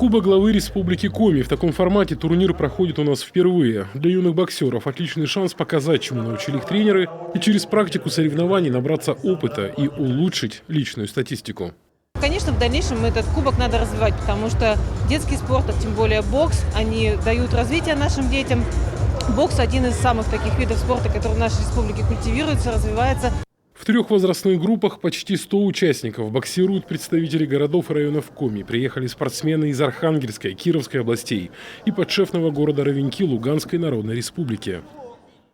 Кубок главы Республики Коми. В таком формате турнир проходит у нас впервые. Для юных боксеров отличный шанс показать, чему научили их тренеры, и через практику соревнований набраться опыта и улучшить личную статистику. Конечно, в дальнейшем этот кубок надо развивать, потому что детский спорт, а тем более бокс, они дают развитие нашим детям. Бокс – один из самых таких видов спорта, который в нашей республике культивируется, развивается. В 3 возрастных группах почти 100 участников. Боксируют представители городов и районов Коми. Приехали спортсмены из Архангельской, Кировской областей и подшефного города Ровеньки Луганской Народной Республики.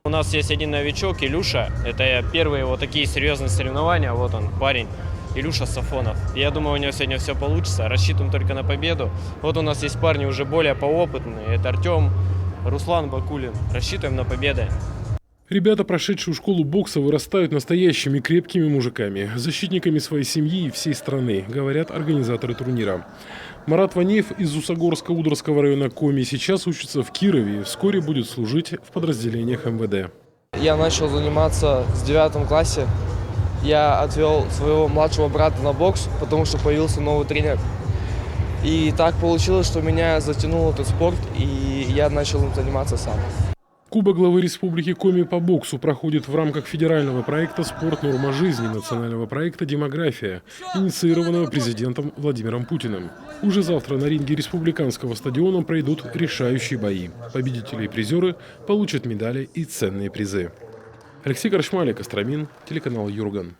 У нас есть один новичок, Илюша. Это первые его такие серьезные соревнования. Вот он, парень, Илюша Сафонов. Я думаю, у него сегодня все получится. Рассчитываем только на победу. Вот у нас есть парни уже более поопытные. Это Артем, Руслан Бакулин. Рассчитываем на победы. Ребята, прошедшие школу бокса, вырастают настоящими крепкими мужиками, защитниками своей семьи и всей страны, говорят организаторы турнира. Марат Ванеев из Усогорско-Удровского района Коми сейчас учится в Кирове и вскоре будет служить в подразделениях МВД. Я начал заниматься в 9 классе. Я отвел своего младшего брата на бокс, потому что появился новый тренер. И так получилось, что меня затянул этот спорт, и я начал им заниматься сам. Кубок главы Республики Коми по боксу проходит в рамках федерального проекта «Спорт. Норма жизни», национального проекта «Демография», инициированного президентом Владимиром Путиным. Уже завтра на ринге республиканского стадиона пройдут решающие бои. Победители и призеры получат медали и ценные призы. Алексей Корчмалик, Костромин, телеканал Юрган.